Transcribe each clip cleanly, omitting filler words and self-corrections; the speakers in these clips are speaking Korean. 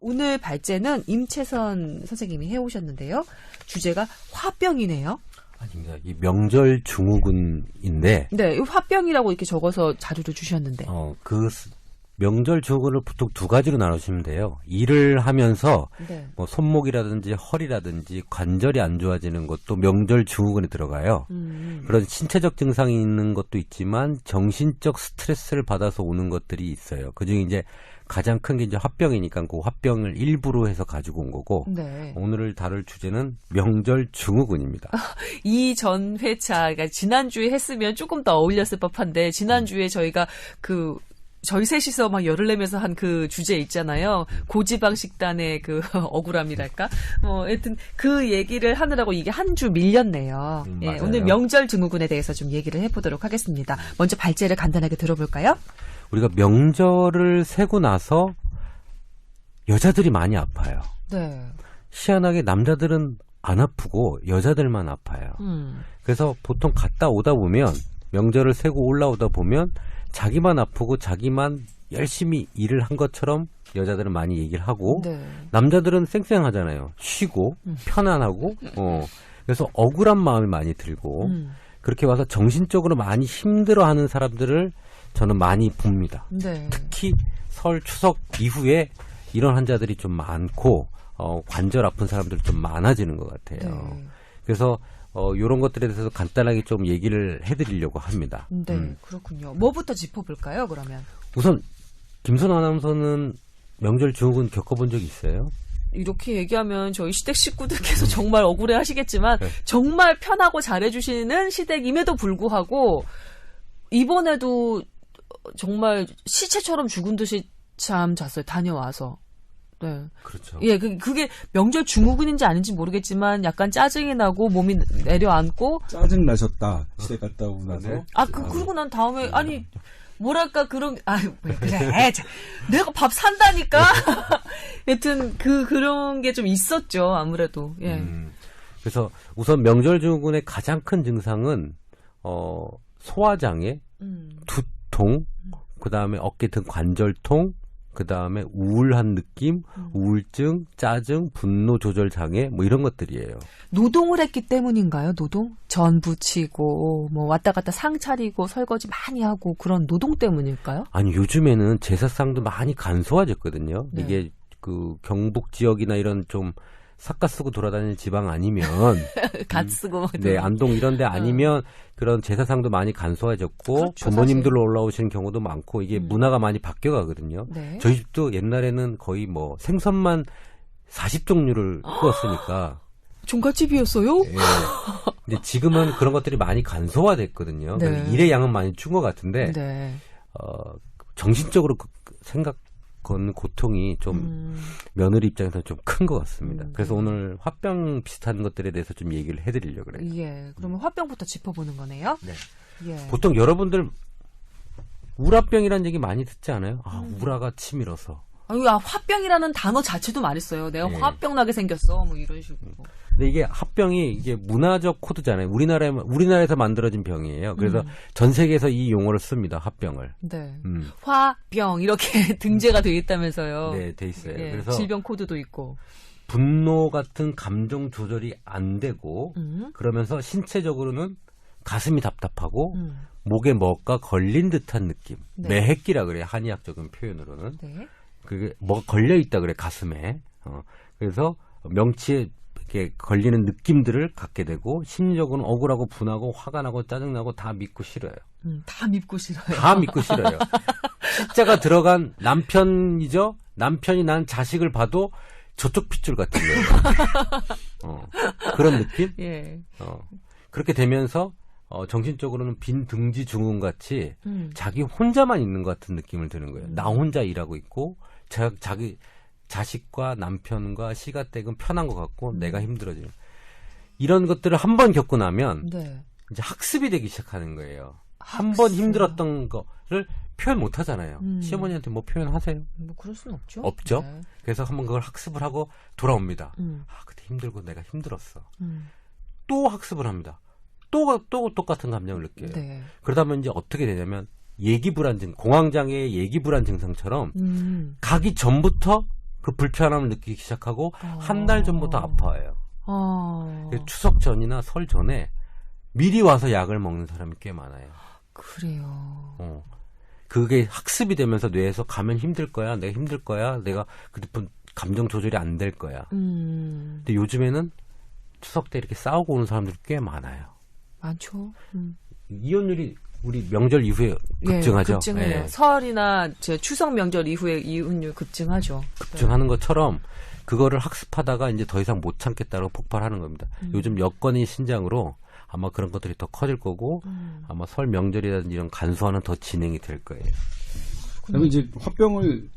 오늘 발제는 임채선 선생님이 해오셨는데요. 주제가 화병이네요. 아닙니다. 이 명절 증후군인데. 네, 이 화병이라고 이렇게 적어서 자료를 주셨는데. 그 명절 증후군을 보통 두 가지로 나누시면 돼요. 일을 하면서 네. 뭐 손목이라든지 허리라든지 관절이 안 좋아지는 것도 명절 증후군에 들어가요. 그런 신체적 증상이 있는 것도 있지만 정신적 스트레스를 받아서 오는 것들이 있어요. 그중에 이제 가장 큰 게 이제 화병이니까 그 화병을 일부로 해서 가지고 온 거고 네. 오늘 다룰 주제는 명절 증후군입니다. 이 전 회차, 그러니까 지난주에 했으면 조금 더 어울렸을 법한데 지난주에 저희가 저희 셋이서 막 열을 내면서 한 그 주제 있잖아요. 고지방 식단의 그 억울함이랄까? 하여튼 그 얘기를 하느라고 이게 한 주 밀렸네요. 예, 오늘 명절 증후군에 대해서 좀 얘기를 해보도록 하겠습니다. 먼저 발제를 간단하게 들어볼까요? 우리가 명절을 세고 나서 여자들이 많이 아파요. 네. 희한하게 남자들은 안 아프고 여자들만 아파요. 그래서 보통 갔다 오다 보면 명절을 세고 올라오다 보면 자기만 아프고 자기만 열심히 일을 한 것처럼 여자들은 많이 얘기를 하고 네. 남자들은 쌩쌩하잖아요. 쉬고 편안하고 그래서 억울한 마음이 많이 들고 그렇게 와서 정신적으로 많이 힘들어하는 사람들을 저는 많이 봅니다. 네. 특히 설 추석 이후에 이런 환자들이 좀 많고 관절 아픈 사람들이 좀 많아지는 것 같아요. 네. 그래서 이런 것들에 대해서 간단하게 좀 얘기를 해드리려고 합니다. 네, 그렇군요. 뭐부터 짚어볼까요, 그러면? 우선 김선 아나운서는 명절 증후군 겪어본 적 있어요? 이렇게 얘기하면 저희 시댁 식구들께서 정말 억울해 하시겠지만 네. 정말 편하고 잘해주시는 시댁임에도 불구하고 이번에도 정말 시체처럼 죽은 듯이 잠 잤어요. 다녀와서. 네. 그렇죠. 예, 그게 명절 증후군인지 아닌지 모르겠지만 약간 짜증이 나고 몸이 내려앉고 짜증 나셨다. 시댁 갔다 오고 나서. 그러고 난 다음에 아니 뭐랄까 그런 왜 그래. 내가 밥 산다니까. 여튼 그런 게 좀 있었죠. 아무래도. 예. 그래서 우선 명절 증후군의 가장 큰 증상은 소화장애, 두통, 그다음에 어깨 등 관절통, 그다음에 우울한 느낌, 우울증, 짜증, 분노 조절 장애 뭐 이런 것들이에요. 노동을 했기 때문인가요? 노동? 전 부치고 뭐 왔다 갔다 상 차리고 설거지 많이 하고 그런 노동 때문일까요? 아니 요즘에는 제사상도 많이 간소화됐거든요. 네. 이게 그 경북 지역이나 이런 좀 삿갓 쓰고 돌아다니는 지방 아니면 갓 쓰고 막 네, 안동 이런 데 아니면 그런 제사상도 많이 간소화해졌고 그렇죠, 부모님들로 올라오시는 경우도 많고 이게 문화가 많이 바뀌어가거든요. 네. 저희 집도 옛날에는 거의 뭐 생선만 40종류를 구웠으니까 종갓집이었어요? 예. 근데 지금은 그런 것들이 많이 간소화됐거든요. 네. 그래서 일의 양은 많이 준 것 같은데 네. 정신적으로 건 고통이 좀 며느리 입장에서 좀 큰 것 같습니다. 그래서 오늘 화병 비슷한 것들에 대해서 좀 얘기를 해드리려고 그래요. 예, 그러면 화병부터 짚어보는 거네요. 네. 예. 보통 여러분들 우라병이라는 얘기 많이 듣지 않아요? 우라가 치밀어서. 화병이라는 단어 자체도 많이 써요. 내가 화병 나게 생겼어. 뭐 이런 식으로. 근데 이게 합병이 이게 문화적 코드잖아요. 우리나라에서 만들어진 병이에요. 그래서 전 세계에서 이 용어를 씁니다. 합병을. 네. 화병 이렇게 등재가 돼 있다면서요. 네, 돼 있어요. 예, 그래서 질병 코드도 있고. 분노 같은 감정 조절이 안 되고 그러면서 신체적으로는 가슴이 답답하고 목에 뭐가 걸린 듯한 느낌. 네. 매핵기라 그래요. 한의학적인 표현으로는. 네. 그게 뭐가 걸려 있다 그래 가슴에. 그래서 명치에 이렇게 걸리는 느낌들을 갖게 되고 심리적으로는 억울하고 분하고 화가 나고 짜증나고 다 믿고 싫어요. 다 믿고 싫어요. 다 믿고 싫어요. 시자가 들어간 남편이죠. 남편이 난 자식을 봐도 저쪽 핏줄 같은 거예요. 그런 느낌? 예. 그렇게 되면서 정신적으로는 빈 등지 증후군 같이 자기 혼자만 있는 것 같은 느낌을 드는 거예요. 나 혼자 일하고 있고 자기 자식과 남편과 시가댁은 편한 것 같고 내가 힘들어지는 이런 것들을 한 번 겪고 나면 네. 이제 학습이 되기 시작하는 거예요. 한 번 힘들었던 거를 표현 못 하잖아요. 시어머니한테 뭐 표현하세요? 뭐 그럴 수는 없죠. 없죠. 네. 그래서 한번 그걸 학습을 하고 돌아옵니다. 그때 힘들고 내가 힘들었어. 또 학습을 합니다. 또 똑같은 감정을 느껴요. 네. 그러다 보면 이제 어떻게 되냐면 공황장애의 예기불안 증상처럼 가기 전부터 그 불편함을 느끼기 시작하고 한 달 전부터 아파해요. 추석 전이나 설 전에 미리 와서 약을 먹는 사람이 꽤 많아요. 그래요. 그게 학습이 되면서 뇌에서 가면 힘들 거야, 내가 힘들 거야, 내가 그때부터 감정 조절이 안 될 거야. 근데 요즘에는 추석 때 이렇게 싸우고 오는 사람들이 꽤 많아요. 많죠. 이혼율이 우리 명절 이후에 급증하죠. 예, 급증해요. 예. 설이나 추석 명절 이후에 이혼율 급증하죠. 급증하는 것처럼 그거를 학습하다가 이제 더 이상 못 참겠다고 폭발하는 겁니다. 요즘 여건이 신장으로 아마 그런 것들이 더 커질 거고 아마 설 명절이라든지 이런 간소화는 더 진행이 될 거예요. 그러면 이제 화병을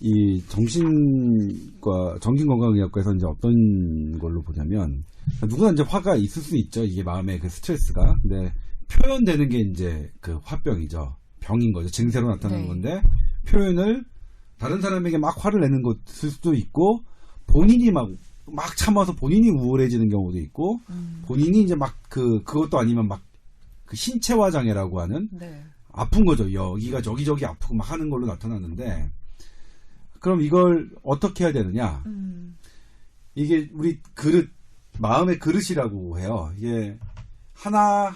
이 정신건강의학과에서 이제 어떤 걸로 보냐면 누구나 이제 화가 있을 수 있죠. 이게 마음의 그 스트레스가. 근데 표현되는 게 이제 그 화병이죠. 병인 거죠. 증세로 나타나는 건데 표현을 다른 사람에게 막 화를 내는 것일 수도 있고 본인이 막 참아서 본인이 우울해지는 경우도 있고 본인이 이제 막 그것도 아니면 막 그 신체화 장애라고 하는 아픈 거죠. 여기가 저기저기 아프고 막 하는 걸로 나타나는데 그럼 이걸 어떻게 해야 되느냐? 이게 우리 마음의 그릇이라고 해요. 이게 하나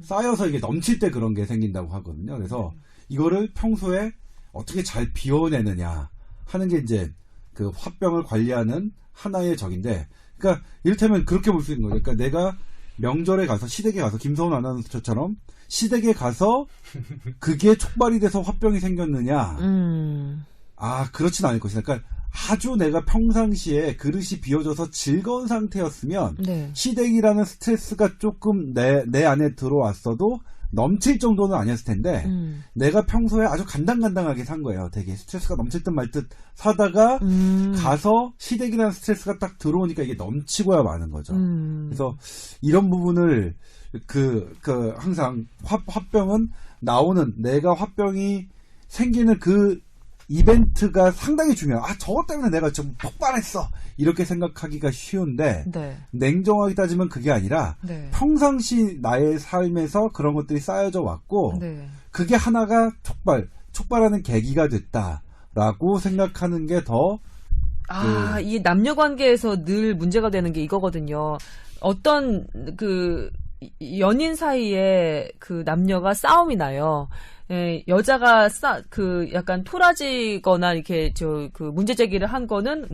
쌓여서 이게 넘칠 때 그런 게 생긴다고 하거든요. 그래서 이거를 평소에 어떻게 잘 비워내느냐 하는 게 이제 그 화병을 관리하는 하나의 적인데, 그러니까 이를테면 그렇게 볼 수 있는 거죠. 그러니까 내가 명절에 가서 시댁에 가서 김서훈 아나운서처럼 시댁에 가서 그게 촉발이 돼서 화병이 생겼느냐? 그렇진 않을 것이다. 그러니까 아주 내가 평상시에 그릇이 비워져서 즐거운 상태였으면 시댁이라는 스트레스가 조금 내 안에 들어왔어도 넘칠 정도는 아니었을 텐데 내가 평소에 아주 간당간당하게 산 거예요. 되게 스트레스가 넘칠 듯 말 듯 사다가 가서 시댁이라는 스트레스가 딱 들어오니까 이게 넘치고야 마는 거죠. 그래서 이런 부분을 항상 화병은 내가 화병이 생기는 그 이벤트가 상당히 중요해요. 저것 때문에 내가 좀 폭발했어. 이렇게 생각하기가 쉬운데 냉정하게 따지면 그게 아니라 평상시 나의 삶에서 그런 것들이 쌓여져 왔고 그게 하나가 촉발하는 계기가 됐다라고 생각하는 게 더 이 남녀 관계에서 늘 문제가 되는 게 이거거든요. 어떤 연인 사이에 그 남녀가 싸움이 나요. 여자가 약간 토라지거나 이렇게 문제 제기를 한 거는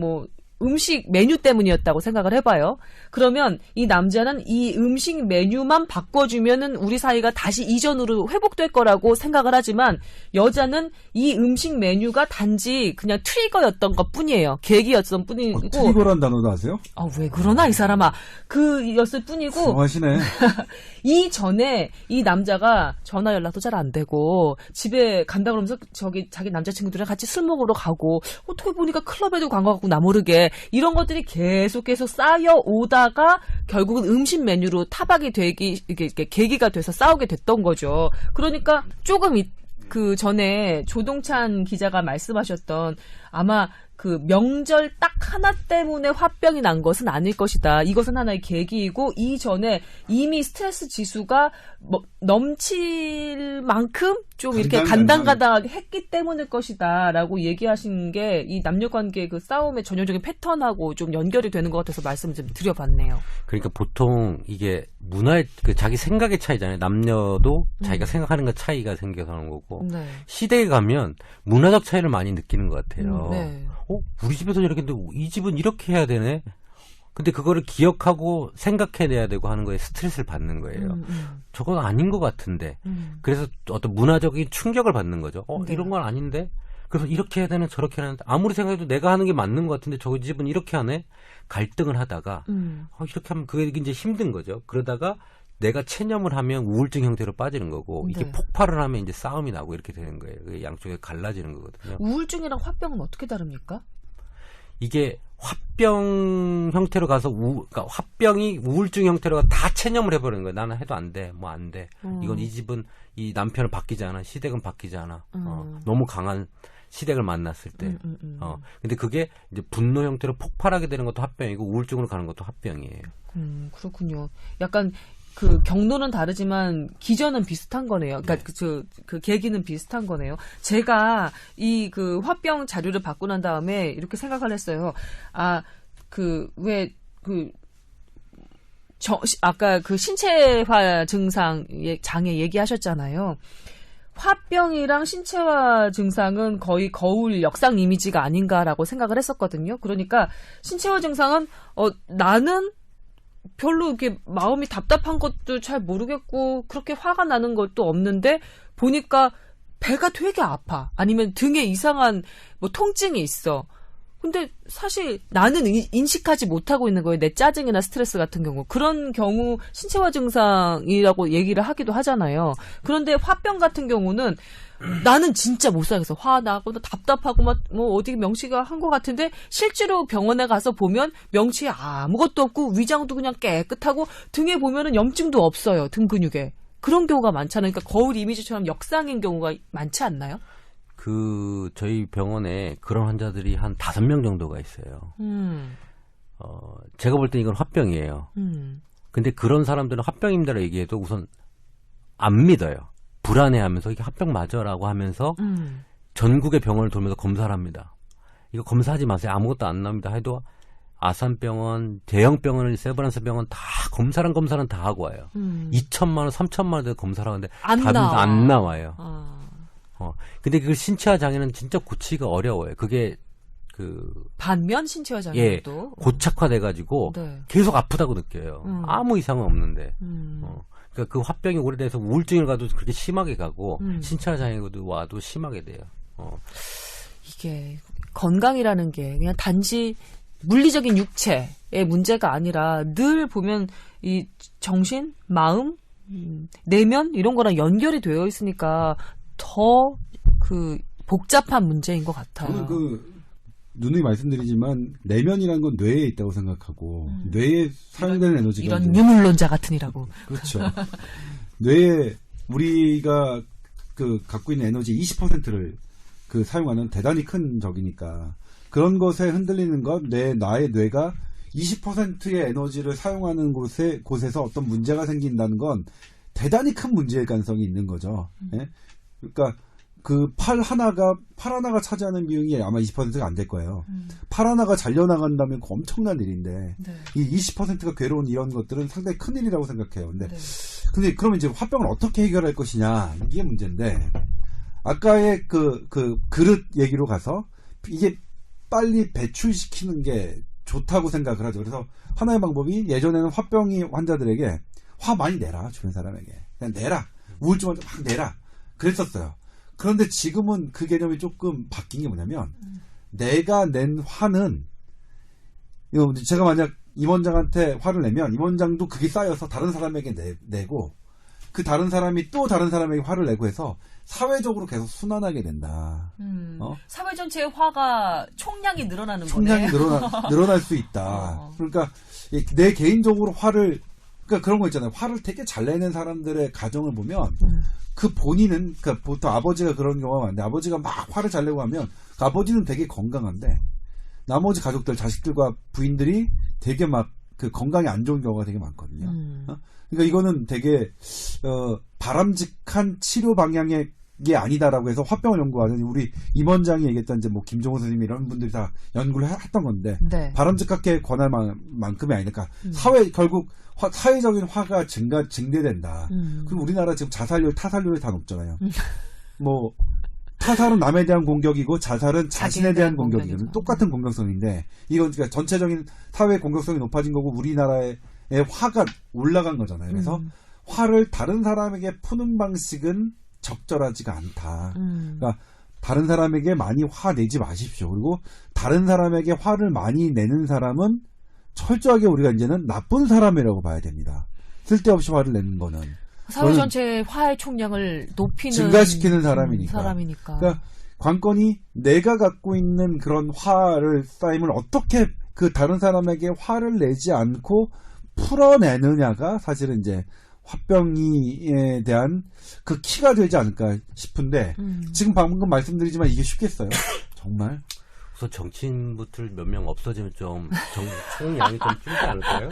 음식 메뉴 때문이었다고 생각을 해봐요. 그러면 이 남자는 이 음식 메뉴만 바꿔주면은 우리 사이가 다시 이전으로 회복될 거라고 생각을 하지만 여자는 이 음식 메뉴가 단지 그냥 트리거였던 것 뿐이에요. 계기였던 뿐이고. 트리거란 단어도 아세요? 왜 그러나 이 사람아. 그였을 뿐이고. 좋아하시네. 이전에 이 남자가 전화 연락도 잘 안 되고 집에 간다 그러면서 자기 남자친구들이랑 같이 술 먹으러 가고 어떻게 보니까 클럽에도 간 것 같고 나 모르게 이런 것들이 계속해서 쌓여오다가 결국은 음식 메뉴로 타박이 이게 계기가 돼서 싸우게 됐던 거죠. 그러니까 조금 그 전에 조동찬 기자가 말씀하셨던 아마 그 명절 딱 하나 때문에 화병이 난 것은 아닐 것이다. 이것은 하나의 계기이고 이전에 이미 스트레스 지수가 넘칠 만큼 좀 이렇게 간당간당하게 했기 때문일 것이다라고 얘기하신 게 이 남녀관계 그 싸움의 전형적인 패턴하고 좀 연결이 되는 것 같아서 말씀을 좀 드려봤네요. 그러니까 보통 이게 문화의 자기 생각의 차이잖아요. 남녀도 자기가 생각하는 것 차이가 생겨서 하는 거고 시대에 가면 문화적 차이를 많이 느끼는 것 같아요. 우리 집에서 이렇게 했는데 이 집은 이렇게 해야 되네. 근데 그거를 기억하고 생각해내야 되고 하는 거에 스트레스를 받는 거예요. 저건 아닌 것 같은데. 그래서 어떤 문화적인 충격을 받는 거죠. 이런 건 아닌데. 그래서 이렇게 해야 되나 저렇게 해야 되나. 아무리 생각해도 내가 하는 게 맞는 것 같은데 저희 집은 이렇게 하네. 갈등을 하다가 이렇게 하면 그게 이제 힘든 거죠. 그러다가 내가 체념을 하면 우울증 형태로 빠지는 거고 이게 폭발을 하면 이제 싸움이 나고 이렇게 되는 거예요. 그게 양쪽에 갈라지는 거거든요. 우울증이랑 화병은 어떻게 다릅니까? 이게 화병 형태로 가서 그러니까 화병이 우울증 형태로 다 체념을 해버리는 거예요. 나는 해도 안 돼, 뭐 안 돼. 이건 이 집은 이 남편은 바뀌지 않아, 시댁은 바뀌지 않아. 너무 강한 시댁을 만났을 때. 근데 그게 이제 분노 형태로 폭발하게 되는 것도 화병이고 우울증으로 가는 것도 화병이에요. 그렇군요. 약간 그 경로는 다르지만 기전은 비슷한 거네요. 그러니까 그 계기는 비슷한 거네요. 제가 이 그 화병 자료를 받고 난 다음에 이렇게 생각을 했어요. 아까 그 신체화 증상 장애 얘기하셨잖아요. 화병이랑 신체화 증상은 거의 거울 역상 이미지가 아닌가라고 생각을 했었거든요. 그러니까 신체화 증상은 나는 별로 이렇게 마음이 답답한 것도 잘 모르겠고 그렇게 화가 나는 것도 없는데 보니까 배가 되게 아파. 아니면 등에 이상한 뭐 통증이 있어. 근데 사실 나는 인식하지 못하고 있는 거예요. 내 짜증이나 스트레스 같은 경우. 그런 경우 신체화 증상이라고 얘기를 하기도 하잖아요. 그런데 화병 같은 경우는 나는 진짜 못 살겠어. 화나고 답답하고 뭐 어디 명치가 한 것 같은데 실제로 병원에 가서 보면 명치에 아무것도 없고 위장도 그냥 깨끗하고 등에 보면은 염증도 없어요. 등 근육에. 그런 경우가 많잖아요. 그러니까 거울 이미지처럼 역상인 경우가 많지 않나요? 저희 병원에 그런 환자들이 한 5명 정도가 있어요. 제가 볼 때 이건 화병이에요. 근데 그런 사람들은 화병입니다라고 얘기해도 우선 안 믿어요. 불안해하면서 이게 화병 맞아라고 하면서 전국의 병원을 돌면서 검사를 합니다. 이거 검사하지 마세요. 아무것도 안 나옵니다. 해도 아산병원, 대형병원을 세브란스 병원 다 검사랑 다 하고 와요. 2천만 원, 3천만 원대 검사를 하는데 답이 안 나와요. 근데 그 신체화 장애는 진짜 고치기가 어려워요. 그게 반면 신체화 장애도 고착화돼가지고 네. 계속 아프다고 느껴요. 아무 이상은 없는데. 그러니까 그 화병이 오래돼서 우울증을 가도 그렇게 심하게 가고 신체화 장애도 와도 심하게 돼요. 이게 건강이라는 게 그냥 단지 물리적인 육체의 문제가 아니라 늘 보면 이 정신, 마음, 내면 이런 거랑 연결이 되어 있으니까 더 복잡한 문제인 것 같아요. 저는 누누이 말씀드리지만 내면이란 건 뇌에 있다고 생각하고 뇌에 사용되는 에너지가 이런 유물론자 같으니라고. 그렇죠. 뇌에 우리가 갖고 있는 에너지 20%를 사용하는 대단히 큰 적이니까 그런 것에 흔들리는 것, 나의 뇌가 20%의 에너지를 사용하는 곳에서 어떤 문제가 생긴다는 건 대단히 큰 문제일 가능성이 있는 거죠. 예? 그러니까 팔 하나가 차지하는 비용이 아마 20%가 안 될 거예요. 팔 하나가 잘려나간다면 엄청난 일인데 네. 이 20%가 괴로운 이런 것들은 상당히 큰 일이라고 생각해요. 근데 그러면 이제 화병을 어떻게 해결할 것이냐 이게 문제인데 아까의 그릇 얘기로 가서 이게 빨리 배출시키는 게 좋다고 생각을 하죠. 그래서 하나의 방법이 예전에는 화병이 환자들에게 화 많이 내라 주변 사람에게 그냥 내라 우울증 환자 막 내라 그랬었어요. 그런데 지금은 그 개념이 조금 바뀐 게 뭐냐면 내가 낸 화는 제가 만약 임원장한테 화를 내면 임원장도 그게 쌓여서 다른 사람에게 내고 그 다른 사람이 또 다른 사람에게 화를 내고 해서 사회적으로 계속 순환하게 된다. 사회 전체의 화가 총량이 늘어나는 총량이 늘어날 수 있다. 그러니까 내 개인적으로 화를 그러니까 그런 거 있잖아요. 화를 되게 잘 내는 사람들의 가정을 보면 그 본인은 그러니까 보통 아버지가 그런 경우가 많은데 아버지가 막 화를 잘 내고 하면 그 아버지는 되게 건강한데 나머지 가족들 자식들과 부인들이 되게 막 건강이 안 좋은 경우가 되게 많거든요. 그러니까 이거는 되게 바람직한 치료 방향의 게 아니다라고 해서 화병을 연구하는 우리 임원장이 얘기했던 이제 뭐 김종호 선생님 이런 분들이 다 연구를 했던 건데 네. 바람직하게 권할 만큼이 아니니까 결국 사회적인 화가 증대된다. 그리고 우리나라 지금 자살률, 타살률이 다 높잖아요. 뭐 타살은 남에 대한 공격이고 자살은 자신에 대한 공격이거든요. 똑같은 공격성인데 이건 그러니까 전체적인 사회 공격성이 높아진 거고 우리나라의 화가 올라간 거잖아요. 그래서 화를 다른 사람에게 푸는 방식은 적절하지가 않다. 그러니까 다른 사람에게 많이 화내지 마십시오. 그리고 다른 사람에게 화를 많이 내는 사람은 철저하게 우리가 이제는 나쁜 사람이라고 봐야 됩니다. 쓸데없이 화를 내는 거는 사회 전체의 화의 총량을 높이는 증가시키는 사람이니까. 그러니까 관건이 내가 갖고 있는 그런 화를 쌓임을 어떻게 그 다른 사람에게 화를 내지 않고 풀어내느냐가 사실은 이제 화병에 대한 그 키가 되지 않을까 싶은데 지금 방금 말씀드리지만 이게 쉽겠어요? 정말 우선 정치인분들 몇 명 없어지면 좀 총량이 좀 줄지 않을까요?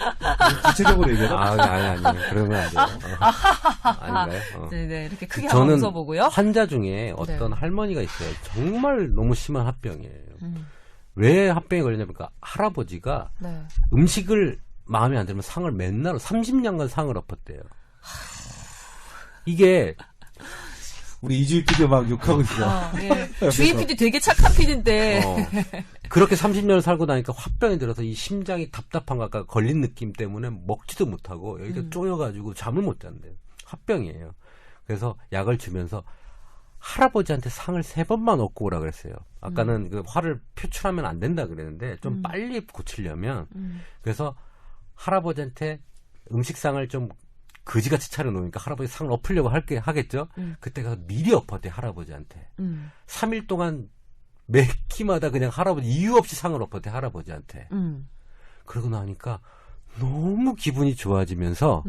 구체적으로 얘기해요? 아니. 그러면 안 돼요. 아닌가요? 네네. 이렇게 크게 한번 웃어보고요. 환자 중에 어떤 할머니가 있어요. 정말 너무 심한 합병이에요. 왜 합병이 걸렸냐면 할아버지가 음식을 마음에 안 들면 상을 맨날 30년간 상을 엎었대요. 이게 우리 이주희 PD 막 욕하고 있어. 예. 주희 PD 되게 착한 PD인데. 그렇게 30년을 살고 나니까 화병이 들어서 이 심장이 답답한 것 같아 걸린 느낌 때문에 먹지도 못하고 여기가 쪼여가지고 잠을 못 잔대요. 화병이에요. 그래서 약을 주면서 할아버지한테 상을 3번만 얻고 오라 그랬어요. 아까는 그 화를 표출하면 안 된다 그랬는데 좀 빨리 고치려면 그래서 할아버지한테 음식상을 좀 거지같이 차려놓으니까 할아버지 상을 엎으려고 하겠죠. 그때 가서 미리 엎었대 할아버지한테. 3일 동안 매 끼마다 그냥 할아버지 이유 없이 상을 엎었대 할아버지한테. 그러고 나니까 너무 기분이 좋아지면서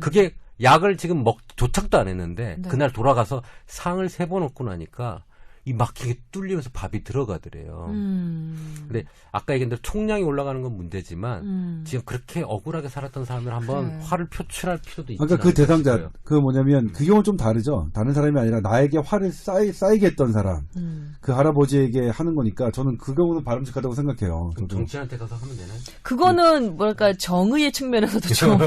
그게 약을 지금 도착도 안 했는데 그날 돌아가서 상을 3번 엎고 나니까 이 막히게 뚫리면서 밥이 들어가더래요. 근데 아까 얘기한 대로 총량이 올라가는 건 문제지만 지금 그렇게 억울하게 살았던 사람들 한번 화를 표출할 필요도 있죠. 그러니까 그 대상자 그 뭐냐면 그 경우는 좀 다르죠. 다른 사람이 아니라 나에게 화를 쌓이게 했던 사람 그 할아버지에게 하는 거니까 저는 그 경우는 바람직하다고 생각해요. 그럼 정치한테 가서 하면 되나요? 그거는 뭐랄까 정의의 측면에서도 좀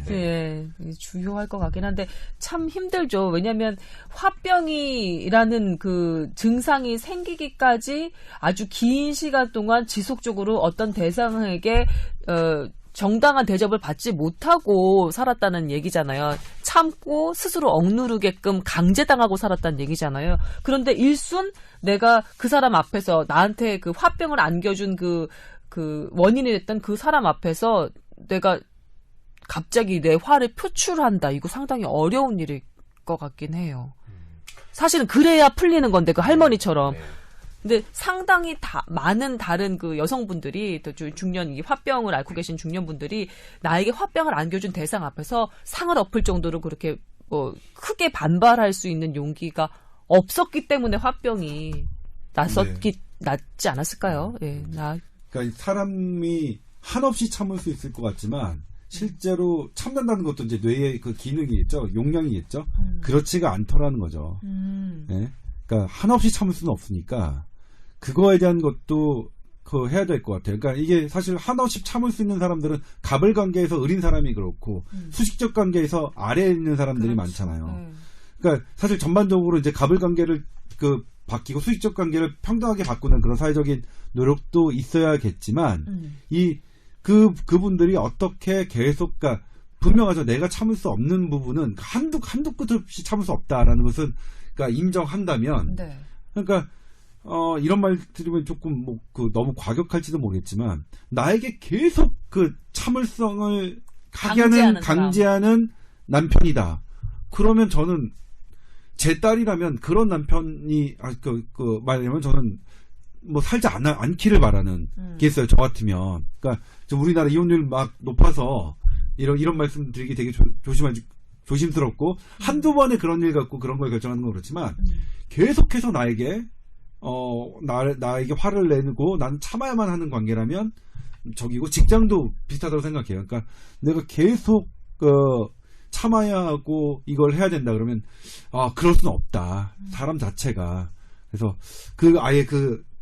예, 주요할 것 같긴 한데 참 힘들죠. 왜냐하면 화병이라는 그 증상이 생기기까지 아주 긴 시간 동안 지속적으로 어떤 대상에게 정당한 대접을 받지 못하고 살았다는 얘기잖아요. 참고 스스로 억누르게끔 강제당하고 살았다는 얘기잖아요. 그런데 일순 내가 그 사람 앞에서 나한테 그 화병을 안겨준 그 원인이 됐던 그 사람 앞에서 내가 갑자기 내 화를 표출한다. 이거 상당히 어려운 일일 것 같긴 해요. 사실은 그래야 풀리는 건데 그 할머니처럼. 근데 상당히 많은 다른 그 여성분들이 또 중년 이 화병을 앓고 계신 중년분들이 나에게 화병을 안겨준 대상 앞에서 상을 엎을 정도로 그렇게 크게 반발할 수 있는 용기가 없었기 때문에 화병이 낫지 않았을까요? 예, 그러니까 사람이 한없이 참을 수 있을 것 같지만 실제로 참는다는 것도 이제 뇌의 그 기능이겠죠, 용량이겠죠. 그렇지가 않더라는 거죠. 네? 그러니까 한없이 참을 수는 없으니까 그거에 대한 것도 해야 될 것 같아요. 그러니까 이게 사실 한없이 참을 수 있는 사람들은 갑을 관계에서 을인 사람이 그렇고 수식적 관계에서 아래에 있는 사람들이 많잖아요. 그러니까 사실 전반적으로 이제 갑을 관계를 바뀌고 수식적 관계를 평등하게 바꾸는 그런 사회적인 노력도 있어야겠지만 그분들이 어떻게 계속, 그러니까 분명하죠. 내가 참을 수 없는 부분은 한두 끝 없이 참을 수 없다라는 것은, 그러니까 인정한다면, 그러니까 이런 말 드리면 조금 너무 과격할지도 모르겠지만 나에게 계속 그 참을성을 강제하는 남편이다. 그러면 저는 제 딸이라면 그런 남편이 말하면 저는 살지 않기를 바라는 게 있어요. 저 같으면. 그러니까 우리나라 이혼율 막 높아서 이런 말씀 드리기 되게 조심스럽고 한두 번에 그런 일 갖고 그런 걸 결정하는 건 그렇지만 계속해서 나에게 화를 내고 나는 참아야만 하는 관계라면 적이고 직장도 비슷하다고 생각해요. 그러니까 내가 계속 참아야 하고 이걸 해야 된다 그러면 그럴 수는 없다. 사람 자체가. 그래서 아예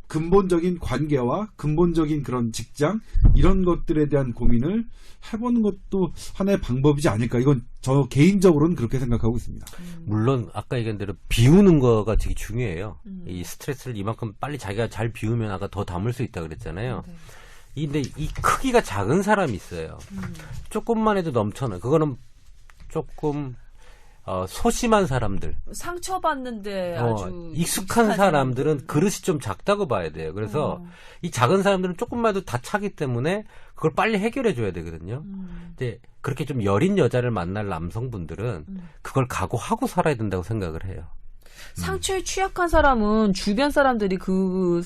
근본적인 관계와 근본적인 그런 직장 이런 것들에 대한 고민을 해보는 것도 하나의 방법이지 않을까. 이건 저 개인적으로는 그렇게 생각하고 있습니다. 물론 아까 얘기한 대로 비우는 거가 되게 중요해요. 이 스트레스를 이만큼 빨리 자기가 잘 비우면 아까 더 담을 수 있다 그랬잖아요. 근데 이 크기가 작은 사람이 있어요. 조금만 해도 넘쳐나. 그거는 조금 소심한 사람들, 상처받는데 아주 익숙한 사람들은 그릇이 좀 작다고 봐야 돼요. 그래서 이 작은 사람들은 조금만 해도 다 차기 때문에 그걸 빨리 해결해 줘야 되거든요. 근데 그렇게 좀 여린 여자를 만날 남성분들은 그걸 각오하고 살아야 된다고 생각을 해요. 상처에 취약한 사람은 주변 사람들이 그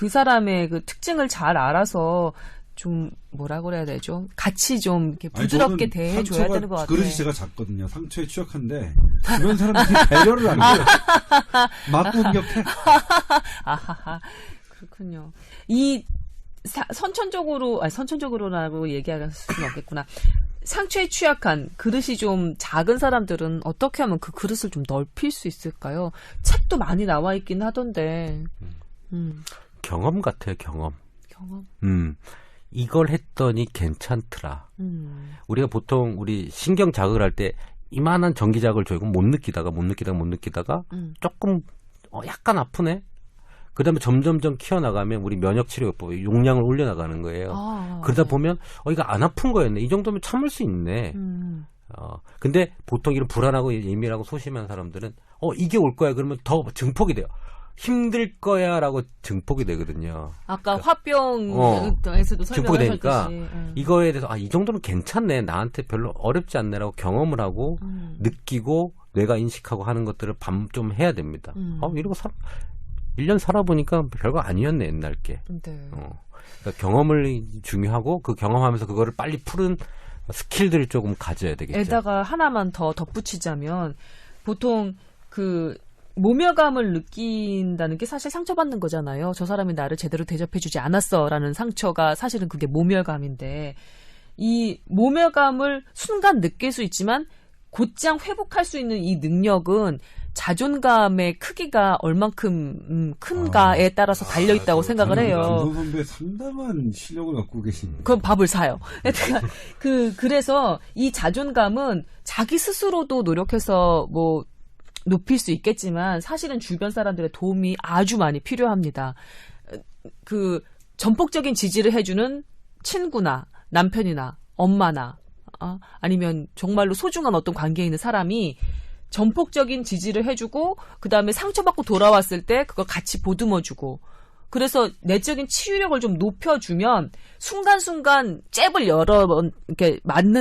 사람의 그 특징을 잘 알아서 좀 뭐라고 그래야 되죠? 같이 좀 이렇게 부드럽게 대해줘야 되는 것 같아요. 그릇이 제가 작거든요. 상처에 취약한데 주변 사람들이 배려를 안 해요. 막 공격해. 아하하. 그렇군요. 선천적으로라고 얘기할 수는 없겠구나. 상처에 취약한 그릇이 좀 작은 사람들은 어떻게 하면 그 그릇을 좀 넓힐 수 있을까요? 책도 많이 나와 있긴 하던데. 경험 같아요, 경험. 경험? 이걸 했더니 괜찮더라. 우리가 보통 우리 신경 자극을 할 때 이만한 전기자극을 줘도 못 느끼다가 조금 약간 아프네? 그 다음에 점점점 키워나가면 우리 면역치료법 용량을 올려나가는 거예요. 그러다 보면 이거 안 아픈 거였네. 이 정도면 참을 수 있네. 근데 보통 이런 불안하고 예민하고 소심한 사람들은 이게 올 거야. 그러면 더 증폭이 돼요. 힘들 거야 라고 증폭이 되거든요. 아까 화병에서도 증폭이 되니까 설명하셨듯이. 이거에 대해서 이 정도는 괜찮네. 나한테 별로 어렵지 않네라고 경험을 하고 느끼고 뇌가 인식하고 하는 것들을 좀 해야 됩니다. 이러고 1년 살아보니까 별거 아니었네, 옛날 게. 네. 그러니까 경험을 중요하고 그 경험하면서 그거를 빨리 푸는 스킬들을 조금 가져야 되겠죠. 에다가 하나만 더 덧붙이자면 보통 모멸감을 느낀다는 게 사실 상처받는 거잖아요. 저 사람이 나를 제대로 대접해주지 않았어라는 상처가 사실은 그게 모멸감인데 이 모멸감을 순간 느낄 수 있지만 곧장 회복할 수 있는 이 능력은 자존감의 크기가 얼만큼 큰가에 따라서 달려있다고 생각을 해요. 남성 선배 상당한 실력을 갖고 계신. 그럼 밥을 사요. 그래서 이 자존감은 자기 스스로도 노력해서 높일 수 있겠지만 사실은 주변 사람들의 도움이 아주 많이 필요합니다. 전폭적인 지지를 해주는 친구나 남편이나 엄마나 아니면 정말로 소중한 어떤 관계에 있는 사람이 전폭적인 지지를 해주고 그 다음에 상처받고 돌아왔을 때 그걸 같이 보듬어주고 그래서 내적인 치유력을 좀 높여주면 순간순간 잽을 여러 번 이렇게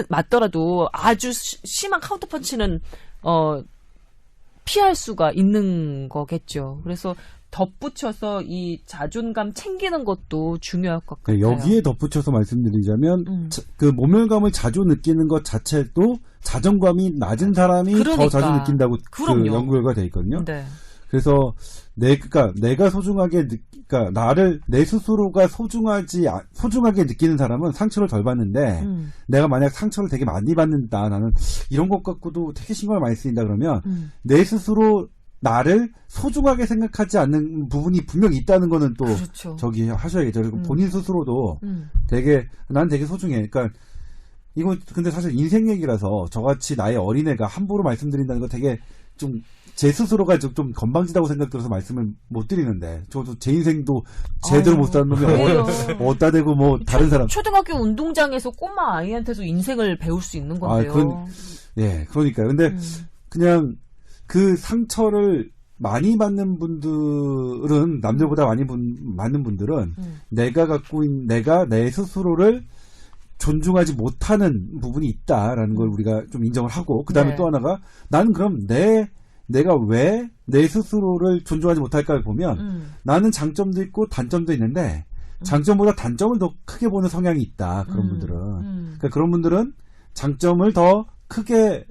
맞더라도 아주 심한 카운터펀치는 피할 수가 있는 거겠죠. 그래서 덧붙여서 이 자존감 챙기는 것도 중요할 것 같아요. 여기에 덧붙여서 말씀드리자면 그 모멸감을 자주 느끼는 것 자체도 자존감이 낮은 사람이 더 자주 느낀다고 그 연구 결과가 돼 있거든요. 네. 그래서 내가 소중하게 나를 내 스스로가 소중하게 느끼는 사람은 상처를 덜 받는데 내가 만약 상처를 되게 많이 받는다 나는 이런 것 갖고도 되게 신경을 많이 쓰인다 그러면 내 스스로 나를 소중하게 생각하지 않는 부분이 분명히 있다는 거는 또 그렇죠. 저기 하셔야겠죠. 그리고 본인 스스로도 난 되게 소중해. 그러니까 이거 근데 사실 인생 얘기라서 저같이 나의 어린애가 함부로 말씀드린다는 거 되게 좀 제 스스로가 좀 건방지다고 생각 들어서 말씀을 못 드리는데 저도 제 인생도 제대로 못 사는 놈이 어디다 대고 다른 사람 초등학교 운동장에서 꼬마 아이한테서 인생을 배울 수 있는 건데요. 그러니까요. 근데 그냥 그 상처를 많이 받는 분들은 남들보다 많이 받는 분들은 내가 내 스스로를 존중하지 못하는 부분이 있다라는 걸 우리가 좀 인정을 하고 그 다음에 또 하나가 나는 그럼 내가 왜 내 스스로를 존중하지 못할까를 보면 나는 장점도 있고 단점도 있는데 장점보다 단점을 더 크게 보는 성향이 있다. 그런 분들은 그러니까 그런 분들은 장점을 더 크게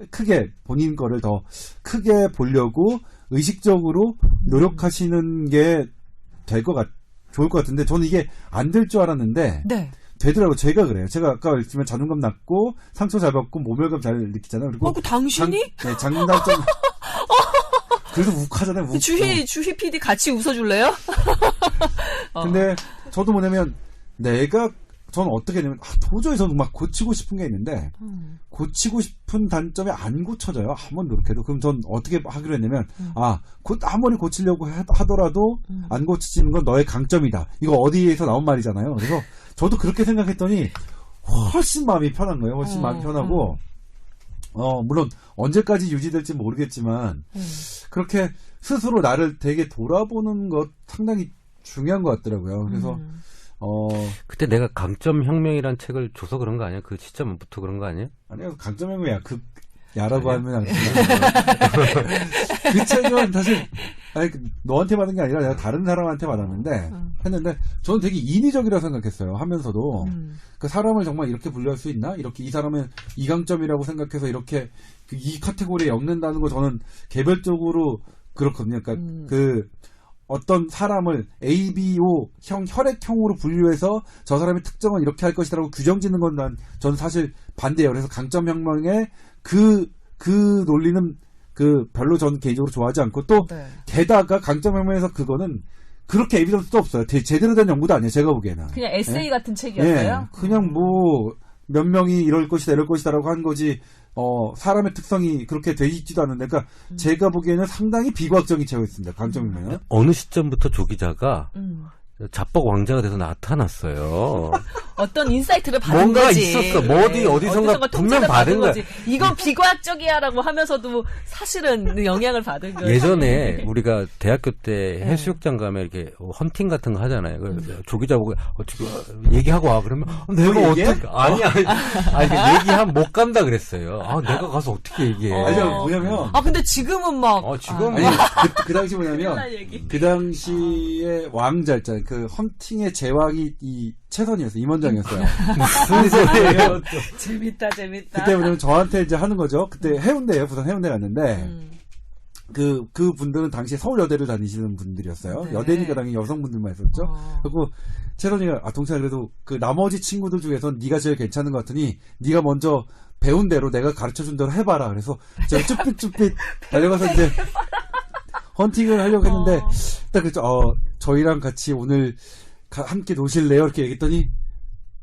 본인 거를 더 크게 보려고 의식적으로 노력하시는 게 좋을 것 같은데 저는 이게 안 될 줄 알았는데 되더라고요. 제가 그래요. 제가 아까 말씀드린 자존감 낮고 상처 잘 받고 모멸감 잘 느끼잖아요. 그리고 당신이? 장단점 그래서 욱하잖아요. 주희 PD 같이 웃어줄래요? 근데 저도 뭐냐면 저는 어떻게 되냐면 도저히 저는 막 고치고 싶은 게 있는데 고치고 싶은 단점이 안 고쳐져요. 한번 노력해도. 그럼 전 어떻게 하기로 했냐면 아무리 고치려고 하더라도 안 고치지는 건 너의 강점이다. 이거 어디에서 나온 말이잖아요. 그래서 저도 그렇게 생각했더니 훨씬 마음이 편한 거예요. 훨씬 마음이 편하고 물론 언제까지 유지될지 모르겠지만 그렇게 스스로 나를 되게 돌아보는 것 상당히 중요한 것 같더라고요. 그래서 그때 내가 강점혁명이라는 책을 줘서 그런 거 아니야? 그 시점부터 그런 거 아니야? 아니요. 강점혁명이야. 야라고 하면 그 책은 사실 너한테 받은 게 아니라 내가 다른 사람한테 받았는데 했는데 저는 되게 인위적이라고 생각했어요. 하면서도 그 사람을 정말 이렇게 분류할 수 있나? 이렇게 이 사람은 이 강점이라고 생각해서 이렇게 이 카테고리에 엮는다는 거 저는 개별적으로 그렇거든요. 그러니까 어떤 사람을 ABO형 혈액형으로 분류해서 저 사람의 특성은 이렇게 할 것이라고 규정 짓는 건 저는 사실 반대예요. 그래서 강점혁명의 그 논리는 별로 전 개인적으로 좋아하지 않고 또 네. 게다가 강점혁명에서 그거는 그렇게 에비던스도 없어요. 제대로 된 연구도 아니에요. 제가 보기에는. 그냥 에세이 네? 같은 책이었어요? 그냥 뭐 몇 명이 이럴 것이다 이럴 것이다라고 한 거지 사람의 특성이 그렇게 돼 있지도 않는데 그러니까 제가 보기에는 상당히 비과학적인 책이었습니다. 강점혁명은. 어느 시점부터 조 기자가 자뻑 왕자가 돼서 나타났어요. 어떤 인사이트를 받은 뭔가 거지. 있었어. 뭐 어디선가 분명 받은 거야. 이건 비과학적이야라고 하면서도 사실은 영향을 받은 거예요. 예전에 우리가 대학교 때 해수욕장 가면 이렇게 헌팅 같은 거 하잖아요. 그래서 조 기자 보고 어떻게 얘기하고 와 그러면 내가 어떻게 아니 얘기하면 못 간다 그랬어요. 내가 가서 어떻게 얘기해? 아니 뭐냐면 근데 지금은 막 지금 그 당시 뭐냐면 그 당시에 왕자 있잖아요. 그 헌팅의 제왕이 이 최선이었어요. 임원장이었어요. 무슨 소리예요? 재밌다. 그때 뭐냐면 저한테 이제 하는 거죠. 그때 해운대예요. 부산 해운대 갔는데 그 분들은 당시에 서울여대를 다니시는 분들이었어요. 네. 여대니까 당연히 여성분들만 있었죠. 그리고 최선이가 동생아 그래도 그 나머지 친구들 중에선 네가 제일 괜찮은 것 같으니 네가 먼저 배운 대로 내가 가르쳐준 대로 해봐라. 그래서 제가 쭈삣쭈삣 달려가서 이제 헌팅을 하려고 했는데 딱 그랬죠. 저희랑 같이 오늘 함께 노실래요? 이렇게 얘기했더니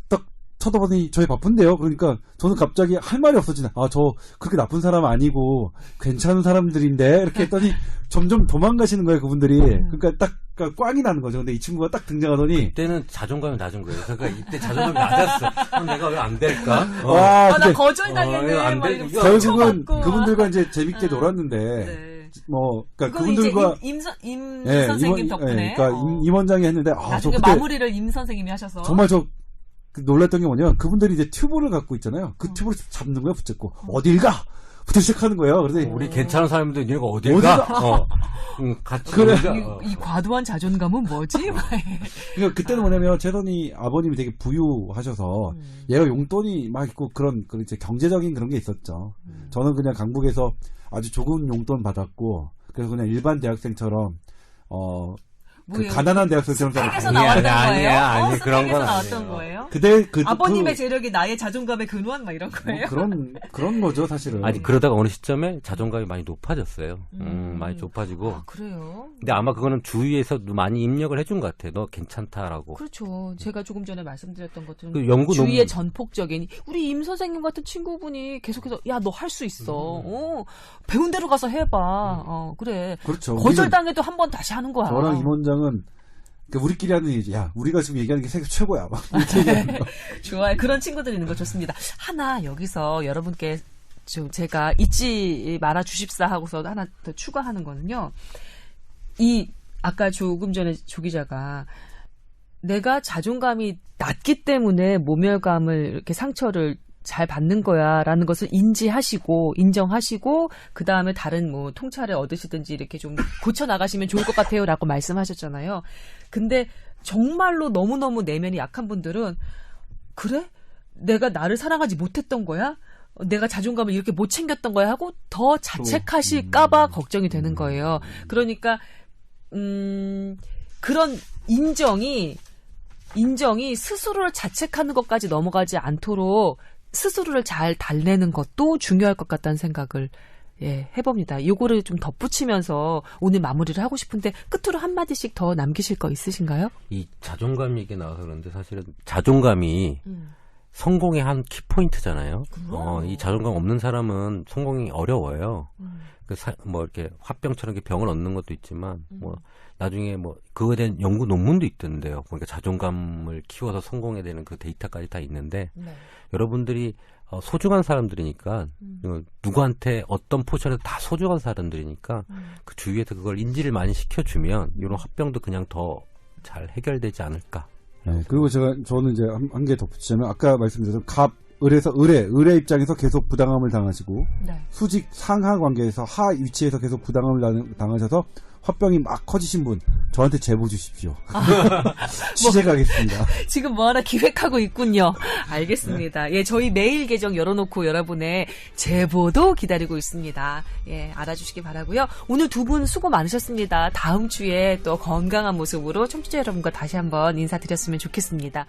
딱 쳐다보더니 저희 바쁜데요. 그러니까 저는 갑자기 할 말이 없어지네. 저 그렇게 나쁜 사람 아니고 괜찮은 사람들인데 이렇게 했더니 점점 도망가시는 거예요. 그분들이. 그러니까 딱 꽝이 나는 거죠. 근데 이 친구가 딱 등장하더니 그때는 자존감이 낮은 거예요. 그러니까 이때 자존감이 낮았어. 내가 왜 안 될까? 나 거절당했네. 안 돼. 결국은 그분들과 이제 재밌게 놀았는데 네. 그러니까 그분들과 임 선생님 덕분에. 그러니까 임 원장이 했는데 나중에 마무리를 임 선생님이 하셔서 정말 놀랐던 게 뭐냐면 그분들이 이제 튜브를 갖고 있잖아요. 그 튜브를 잡는 거야 붙잡고 어딜 가? 부터 시작하는 거예요. 그래서 우리 괜찮은 사람인데 얘가 어딜 가? 같이 그래. 이 과도한 자존감은 뭐지? 그러니까 그때는 뭐냐면 제선이 아버님이 되게 부유하셔서 얘가 용돈이 막 있고 그런 이제 경제적인 그런 게 있었죠. 저는 그냥 강북에서 아주 조금 용돈 받았고 그래서 그냥 일반 대학생처럼 그 가난한 대학생처럼 스펙에서 나왔던 거예요? 아니 그런 건 나왔던 거예요? 아버님의 재력이 나의 자존감의 근원 막 이런 거예요? 그런 거죠 사실은. 아니 그러다가 어느 시점에 자존감이 많이 높아졌어요. 많이 높아지고. 그래요? 근데 아마 그거는 주위에서도 많이 입력을 해준 것 같아요. 너 괜찮다라고. 그렇죠. 제가 조금 전에 말씀드렸던 것처럼 그 연구 주위의 전폭적인 우리 임 선생님 같은 친구분이 계속해서 야 너 할 수 있어. 배운 대로 가서 해봐. 그래. 그렇죠. 거절당해도 한 번 다시 하는 거야. 저랑 임 원장은 우리끼리 하는 얘기지. 야, 우리가 지금 얘기하는 게 세계 최고야. 막 이렇게 얘기하는 거. 좋아요. 그런 친구들이 있는 거 좋습니다. 하나 여기서 여러분께 제가 잊지 말아 주십사 하고서 하나 더 추가하는 거는요. 아까 조금 전에 조 기자가 내가 자존감이 낮기 때문에 모멸감을 이렇게 상처를 잘 받는 거야라는 것을 인지하시고 인정하시고 그 다음에 다른 뭐 통찰을 얻으시든지 이렇게 좀 고쳐 나가시면 좋을 것 같아요라고 말씀하셨잖아요. 근데 정말로 너무너무 내면이 약한 분들은 그래? 내가 나를 사랑하지 못했던 거야? 내가 자존감을 이렇게 못 챙겼던 거야 하고 더 자책하실까봐 걱정이 되는 거예요. 그러니까 그런 인정이 스스로를 자책하는 것까지 넘어가지 않도록 스스로를 잘 달래는 것도 중요할 것 같다는 생각을 해봅니다. 요거를 좀 덧붙이면서 오늘 마무리를 하고 싶은데 끝으로 한마디씩 더 남기실 거 있으신가요? 이 자존감 얘기 나와서 그런데 사실은 자존감이 성공의 한 키포인트잖아요. 이 자존감 없는 사람은 성공이 어려워요. 뭐 이렇게 화병처럼 이렇게 병을 얻는 것도 있지만 뭐 나중에 뭐 그거에 대한 연구 논문도 있던데요. 그러니까 자존감을 키워서 성공해야 되는 그 데이터까지 다 있는데 여러분들이 소중한 사람들이니까 누구한테 어떤 포션에서 다 소중한 사람들이니까 그 주위에서 그걸 인지를 많이 시켜주면 이런 화병도 그냥 더 잘 해결되지 않을까. 네, 그리고 저는 이제 한 개 덧붙이자면 아까 말씀드렸던 을에서 을의 입장에서 계속 부당함을 당하시고 수직 상하 관계에서 하 위치에서 계속 부당함을 당하셔서 화병이 막 커지신 분 저한테 제보 주십시오. 취재 가겠습니다. 지금 뭐 하나 기획하고 있군요. 알겠습니다. 예, 저희 메일 계정 열어놓고 여러분의 제보도 기다리고 있습니다. 예, 알아주시기 바라고요. 오늘 두 분 수고 많으셨습니다. 다음 주에 또 건강한 모습으로 청취자 여러분과 다시 한번 인사드렸으면 좋겠습니다.